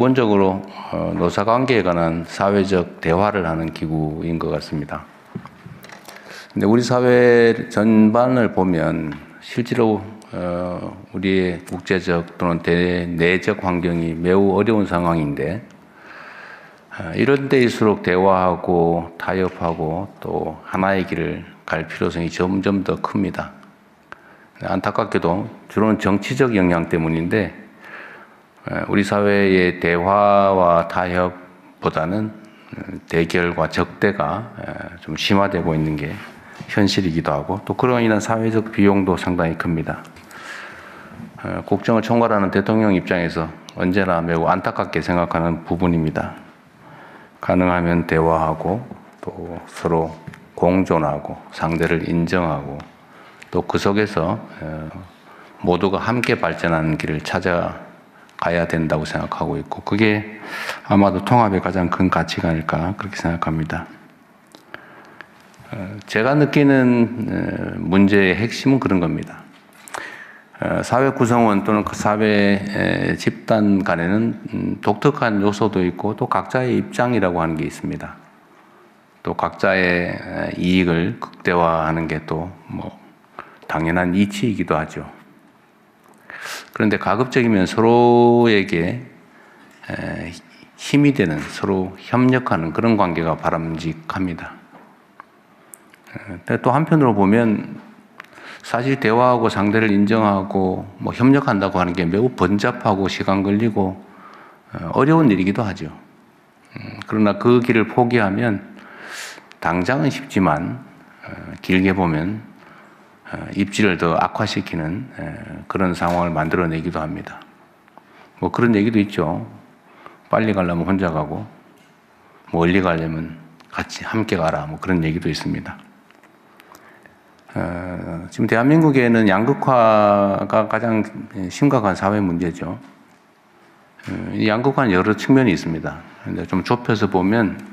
기본적으로 노사관계에 관한 사회적 대화를 하는 기구인 것 같습니다. 근데 우리 사회 전반을 보면 실제로 우리의 국제적 또는 내적 환경이 매우 어려운 상황인데 이런 때일수록 대화하고 타협하고 또 하나의 길을 갈 필요성이 점점 더 큽니다. 안타깝게도 주로는 정치적 영향 때문인데 우리 사회의 대화와 타협보다는 대결과 적대가 좀 심화되고 있는 게 현실이기도 하고 또 그로 인한 사회적 비용도 상당히 큽니다. 국정을 총괄하는 대통령 입장에서 언제나 매우 안타깝게 생각하는 부분입니다. 가능하면 대화하고 또 서로 공존하고 상대를 인정하고 또 그 속에서 모두가 함께 발전하는 길을 찾아가야 된다고 생각하고 있고 그게 아마도 통합의 가장 큰 가치가 아닐까 그렇게 생각합니다. 제가 느끼는 문제의 핵심은 그런 겁니다. 사회 구성원 또는 그 사회 집단 간에는 독특한 요소도 있고 또 각자의 입장이라고 하는 게 있습니다. 또 각자의 이익을 극대화하는 게 또 당연한 이치이기도 하죠. 그런데 가급적이면 서로에게 힘이 되는 서로 협력하는 그런 관계가 바람직합니다. 또 한편으로 보면 사실 대화하고 상대를 인정하고 협력한다고 하는 게 매우 번잡하고 시간 걸리고 어려운 일이기도 하죠. 그러나 그 길을 포기하면 당장은 쉽지만 길게 보면 입지를 더 악화시키는 그런 상황을 만들어내기도 합니다. 그런 얘기도 있죠. 빨리 가려면 혼자 가고 멀리 가려면 같이 함께 가라 그런 얘기도 있습니다. 지금 대한민국에는 양극화가 가장 심각한 사회 문제죠. 이 양극화는 여러 측면이 있습니다. 근데 좀 좁혀서 보면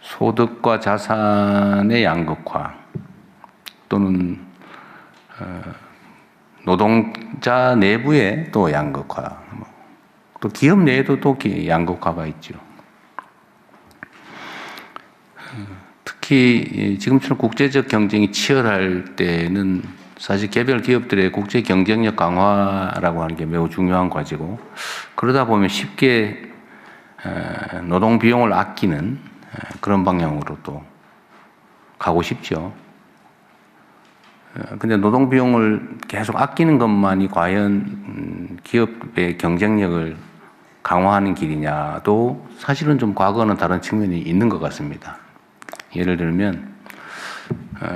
소득과 자산의 양극화 또는 노동자 내부의 또 양극화 또 기업 내에도 또 양극화가 있죠. 특히 지금처럼 국제적 경쟁이 치열할 때는 사실 개별 기업들의 국제 경쟁력 강화라고 하는 게 매우 중요한 과제고 그러다 보면 쉽게 노동 비용을 아끼는 그런 방향으로 또 가고 싶죠. 근데 노동 비용을 계속 아끼는 것만이 과연 기업의 경쟁력을 강화하는 길이냐도 사실은 좀 과거와는 다른 측면이 있는 것 같습니다. 예를 들면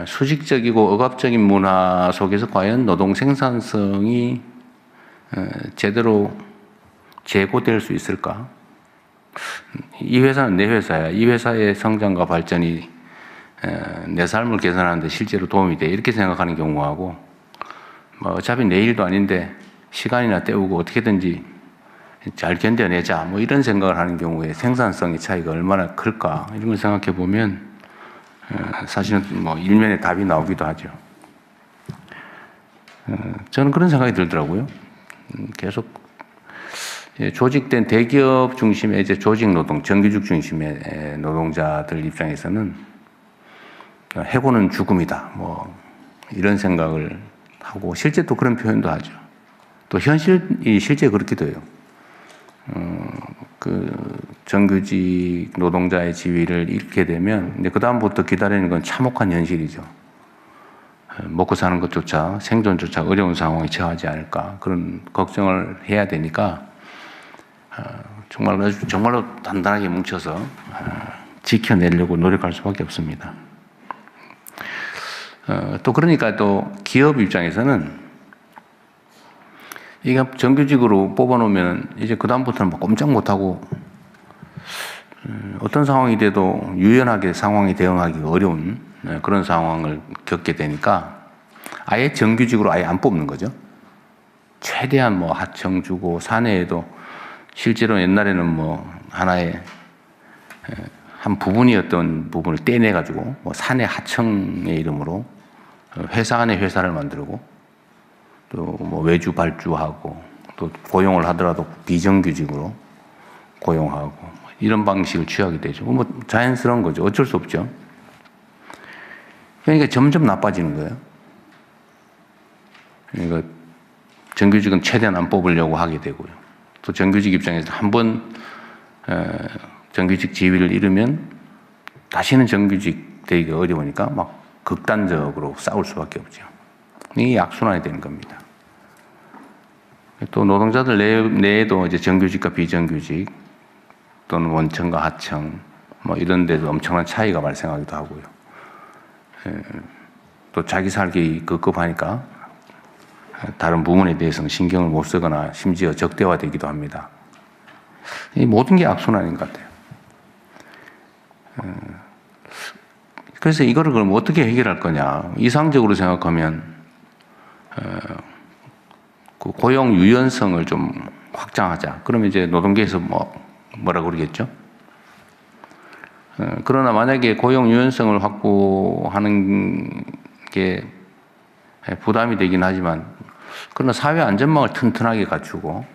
수직적이고 억압적인 문화 속에서 과연 노동 생산성이 제대로 제고될 수 있을까? 이 회사는 내 회사야. 이 회사의 성장과 발전이 내 삶을 개선하는 데 실제로 도움이 돼. 이렇게 생각하는 경우하고 어차피 내 일도 아닌데 시간이나 때우고 어떻게든지 잘 견뎌내자 이런 생각을 하는 경우에 생산성의 차이가 얼마나 클까 이런 걸 생각해 보면 사실은 일면에 답이 나오기도 하죠. 저는 그런 생각이 들더라고요. 계속 조직된 대기업 중심의 조직 노동, 정규직 중심의 노동자들 입장에서는 해고는 죽음이다. 이런 생각을 하고 실제 또 그런 표현도 하죠. 또 현실이 실제 그렇기도 해요. 그 정규직 노동자의 지위를 잃게 되면 이제 그 다음부터 기다리는 건 참혹한 현실이죠. 먹고 사는 것조차 생존조차 어려운 상황에 처하지 않을까 그런 걱정을 해야 되니까 정말로 단단하게 뭉쳐서 지켜내려고 노력할 수밖에 없습니다. 또 그러니까 또 기업 입장에서는 이게 정규직으로 뽑아놓으면 이제 그 다음부터는 꼼짝 못하고 어떤 상황이 돼도 유연하게 상황에 대응하기 어려운 그런 상황을 겪게 되니까 아예 정규직으로 아예 안 뽑는 거죠. 최대한 하청 주고 사내에도 실제로 옛날에는 하나의 한 부분이었던 부분을 떼내가지고 사내 하청의 이름으로 회사 안에 회사를 만들고 또 외주 발주하고 또 고용을 하더라도 비정규직으로 고용하고 이런 방식을 취하게 되죠. 뭐 자연스러운 거죠. 어쩔 수 없죠. 그러니까 점점 나빠지는 거예요. 그러니까 정규직은 최대한 안 뽑으려고 하게 되고요. 또 정규직 입장에서 한번 정규직 지위를 잃으면 다시는 정규직 되기가 어려우니까 막 극단적으로 싸울 수밖에 없죠. 이게 악순환이 되는 겁니다. 또 노동자들 내에도 이제 정규직과 비정규직 또는 원청과 하청 뭐 이런 데도 엄청난 차이가 발생하기도 하고요. 또 자기 살기 급급하니까 다른 부문에 대해서는 신경을 못 쓰거나 심지어 적대화되기도 합니다. 이 모든 게 악순환인 것 같아요. 그래서 이거를 그럼 어떻게 해결할 거냐? 이상적으로 생각하면 그 고용 유연성을 좀 확장하자. 그러면 이제 노동계에서 뭐라 그러겠죠? 그러나 만약에 고용 유연성을 확보하는 게 부담이 되긴 하지만, 그러나 사회 안전망을 튼튼하게 갖추고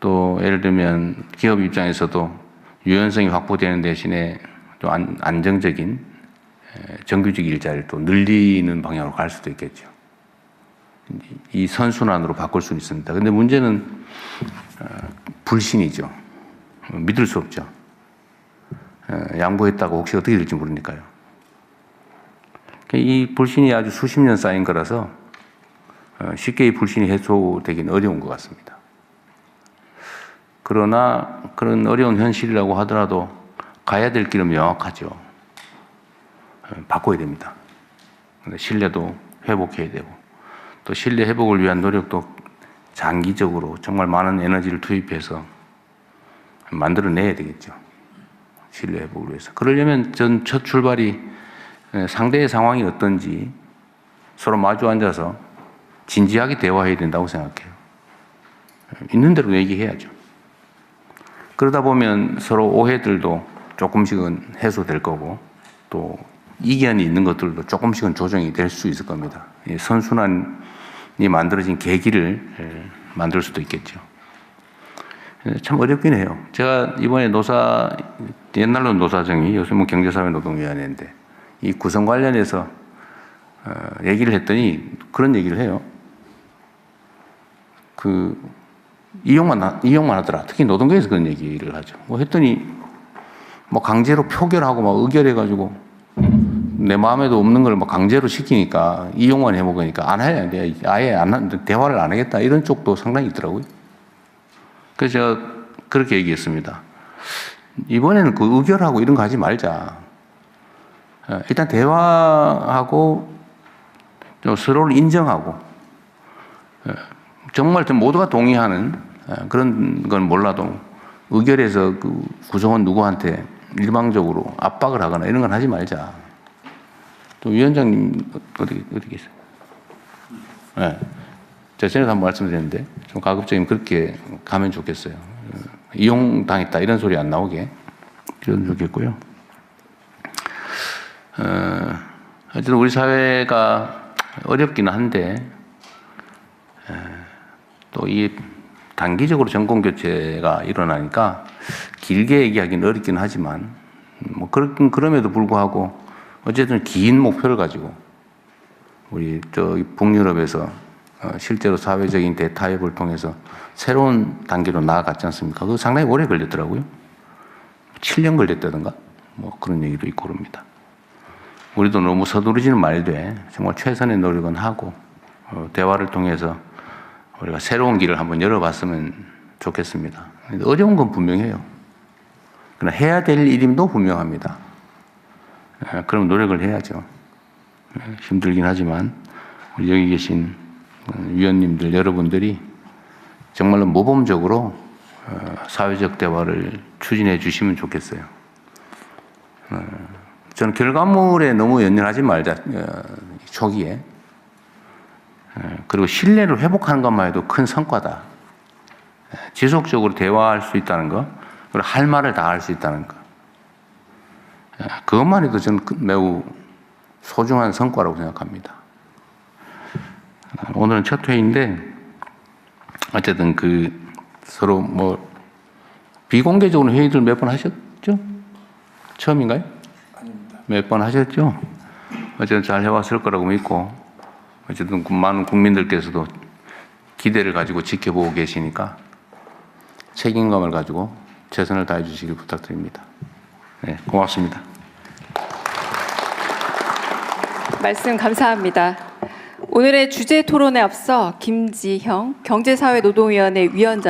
또 예를 들면 기업 입장에서도 유연성이 확보되는 대신에 또 안정적인 정규직 일자리를 또 늘리는 방향으로 갈 수도 있겠죠. 이 선순환으로 바꿀 수 있습니다. 근데 문제는 불신이죠. 믿을 수 없죠. 양보했다고 혹시 어떻게 될지 모르니까요. 이 불신이 아주 수십 년 쌓인 거라서 쉽게 이 불신이 해소되기는 어려운 것 같습니다. 그러나 그런 어려운 현실이라고 하더라도 가야 될 길은 명확하죠. 바꿔야 됩니다. 신뢰도 회복해야 되고 또 신뢰 회복을 위한 노력도 장기적으로 정말 많은 에너지를 투입해서 만들어내야 되겠죠. 신뢰 회복을 위해서. 그러려면 전 첫 출발이 상대의 상황이 어떤지 서로 마주 앉아서 진지하게 대화해야 된다고 생각해요. 있는 대로 얘기해야죠. 그러다 보면 서로 오해들도 조금씩은 해소될 거고 또 이견이 있는 것들도 조금씩은 조정이 될 수 있을 겁니다. 선순환이 만들어진 계기를 만들 수도 있겠죠. 참 어렵긴 해요. 제가 이번에 옛날로 노사정이 요즘은 경제사회노동위원회인데 이 구성 관련해서 얘기를 했더니 그런 얘기를 해요. 이용만 하더라. 특히 노동계에서 그런 얘기를 하죠. 했더니 강제로 표결하고 의결해가지고 내 마음에도 없는 걸 강제로 시키니까 이용만 해먹으니까 안 해야 돼. 아예 대화를 안 하겠다. 이런 쪽도 상당히 있더라고요. 그래서 제가 그렇게 얘기했습니다. 이번에는 그 의결하고 이런 거 하지 말자. 일단 대화하고 서로를 인정하고 정말 모두가 동의하는 그런 건 몰라도 의결해서 그 구성원 누구한테 일방적으로 압박을 하거나 이런 건 하지 말자. 또 위원장님 어디 계세요? 네. 제가 전에도 한번 말씀드렸는데 좀 가급적이면 그렇게 가면 좋겠어요. 이용당했다 이런 소리 안 나오게 그러면 좋겠고요. 어쨌든 우리 사회가 어렵기는 한데 또 이 단기적으로 정권 교체가 일어나니까 길게 얘기하기는 어렵긴 하지만 그럼에도 불구하고 어쨌든 긴 목표를 가지고 우리 북유럽에서 실제로 사회적인 대타협을 통해서 새로운 단계로 나아갔지 않습니까? 그거 상당히 오래 걸렸더라고요. 7년 걸렸다든가 그런 얘기도 있고 그럽니다. 우리도 너무 서두르지는 말되 정말 최선의 노력은 하고 대화를 통해서 우리가 새로운 길을 한번 열어봤으면 좋겠습니다. 어려운 건 분명해요. 그러나 해야 될 일임도 분명합니다. 그럼 노력을 해야죠. 힘들긴 하지만 우리 여기 계신 위원님들 여러분들이 정말로 모범적으로 사회적 대화를 추진해 주시면 좋겠어요. 저는 결과물에 너무 연연하지 말자, 초기에. 그리고 신뢰를 회복하는 것만 해도 큰 성과다. 지속적으로 대화할 수 있다는 것, 그리고 할 말을 다 할 수 있다는 것. 그것만 해도 저는 매우 소중한 성과라고 생각합니다. 오늘은 첫 회인데 어쨌든 그 서로 뭐 비공개적으로 회의를 몇 번 하셨죠? 처음인가요? 아닙니다. 몇 번 하셨죠? 어쨌든 잘 해왔을 거라고 믿고 어쨌든 많은 국민들께서도 기대를 가지고 지켜보고 계시니까 책임감을 가지고 최선을 다해 주시길 부탁드립니다. 네, 고맙습니다. 말씀 감사합니다. 오늘의 주제 토론에 앞서 김지형 경제사회노동위원회 위원장